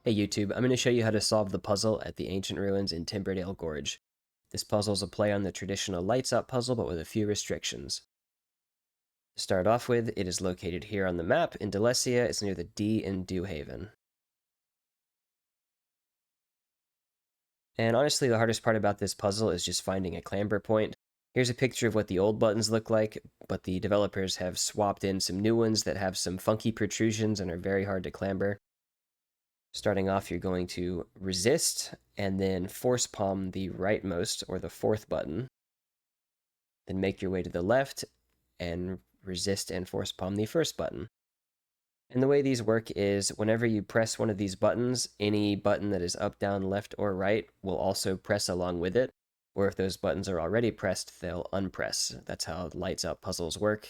Hey YouTube, I'm going to show you how to solve the puzzle at the ancient ruins in Timberdale Gorge. This puzzle is a play on the traditional lights out puzzle, but with a few restrictions. To start off with, it is located here on the map in Delecia. It's near the D in Dewhaven. And honestly, the hardest part about this puzzle is just finding a clamber point. Here's a picture of what the old buttons look like, but the developers have swapped in some new ones that have some funky protrusions and are very hard to clamber. Starting off, you're going to resist and then force palm the rightmost or the fourth button. Then make your way to the left and resist and force palm the first button. And the way these work is whenever you press one of these buttons, any button that is up, down, left, or right will also press along with it. Or if those buttons are already pressed, they'll unpress. That's how lights out puzzles work.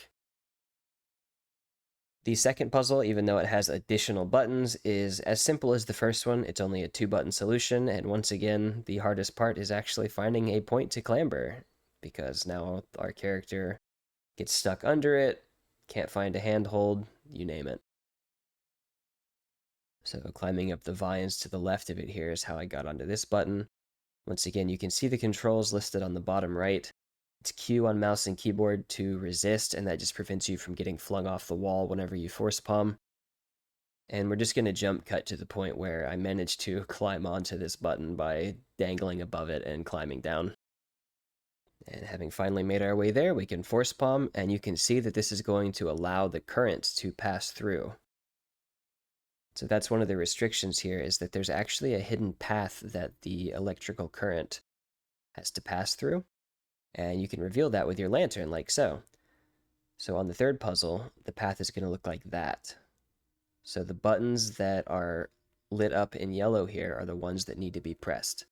The second puzzle, even though it has additional buttons, is as simple as the first one. It's only a 2-button solution, and once again, the hardest part is actually finding a point to clamber, because now our character gets stuck under it, can't find a handhold, you name it. So climbing up the vines to the left of it here is how I got onto this button. Once again, you can see the controls listed on the bottom right. It's Q on mouse and keyboard to resist, and that just prevents you from getting flung off the wall whenever you force palm. And we're just going to jump cut to the point where I managed to climb onto this button by dangling above it and climbing down. And having finally made our way there, we can force palm, and you can see that this is going to allow the current to pass through. So that's one of the restrictions here, is that there's actually a hidden path that the electrical current has to pass through. And you can reveal that with your lantern, like so. So on the third puzzle, the path is going to look like that. So the buttons that are lit up in yellow here are the ones that need to be pressed.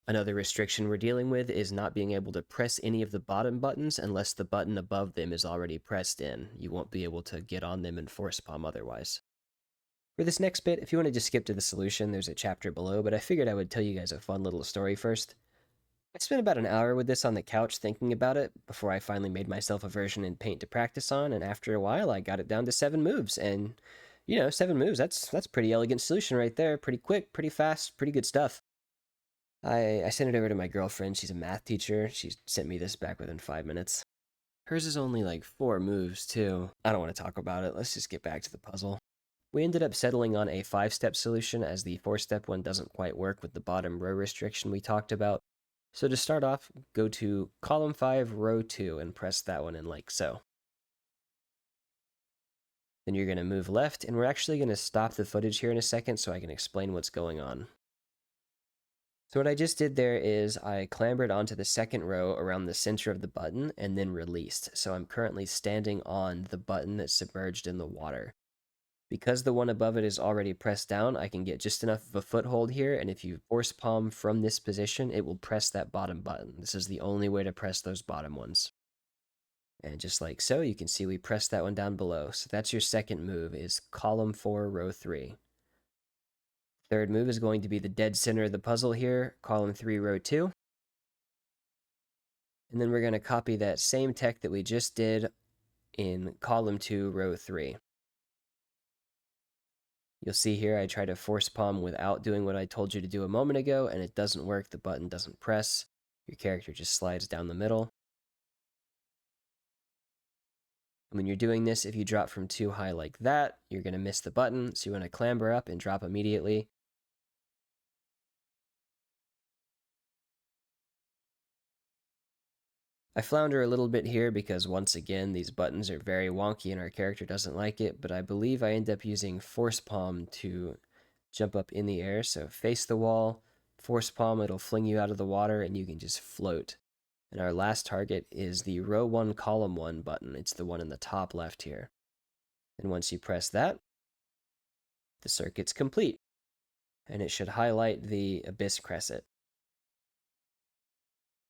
Another restriction we're dealing with is not being able to press any of the bottom buttons unless the button above them is already pressed in. You won't be able to get on them and force palm otherwise. For this next bit, if you want to just skip to the solution, there's a chapter below, but I figured I would tell you guys a fun little story first. I spent about an hour with this on the couch thinking about it before I finally made myself a version in Paint to practice on, and after a while I got it down to 7 moves, and 7 moves, that's pretty elegant solution right there. Pretty quick, pretty fast, pretty good stuff. I sent it over to my girlfriend. She's a math teacher. She sent me this back within 5 minutes. Hers is only like 4 moves, too. I don't want to talk about it. Let's just get back to the puzzle. We ended up settling on a 5-step solution, as the 4-step one doesn't quite work with the bottom row restriction we talked about. So to start off, go to column 5, row 2, and press that one in like so. Then you're going to move left, and we're actually going to stop the footage here in a second so I can explain what's going on. So what I just did there is I clambered onto the second row around the center of the button and then released. So I'm currently standing on the button that's submerged in the water. Because the one above it is already pressed down, I can get just enough of a foothold here, and if you force palm from this position, it will press that bottom button. This is the only way to press those bottom ones. And just like so, you can see we pressed that one down below. So that's your second move, is column 4, row 3. Third move is going to be the dead center of the puzzle here, column 3, row 2. And then we're going to copy that same tech that we just did in column 2, row 3. You'll see here I try to force palm without doing what I told you to do a moment ago, and it doesn't work. The button doesn't press. Your character just slides down the middle. And when you're doing this, if you drop from too high like that, you're going to miss the button, so you want to clamber up and drop immediately. I flounder a little bit here because, once again, these buttons are very wonky and our character doesn't like it, but I believe I end up using force palm to jump up in the air. So face the wall, force palm, it'll fling you out of the water, and you can just float. And our last target is the row 1, column 1 button. It's the one in the top left here. And once you press that, the circuit's complete. And it should highlight the Abyss Crescent.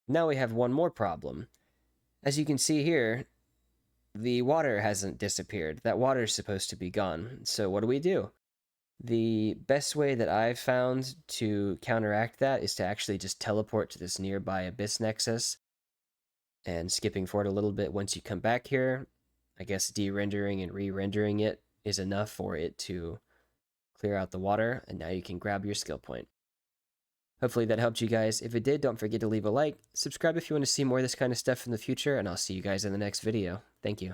Now we have one more problem. As you can see here, the water hasn't disappeared. That water is supposed to be gone. So what do? The best way that I've found to counteract that is to actually just teleport to this nearby Abyss Nexus. And skipping forward a little bit, once you come back here, I guess de-rendering and re-rendering it is enough for it to clear out the water, and now you can grab your skill point. Hopefully that helped you guys. If it did, don't forget to leave a like, subscribe if you want to see more of this kind of stuff in the future, and I'll see you guys in the next video. Thank you.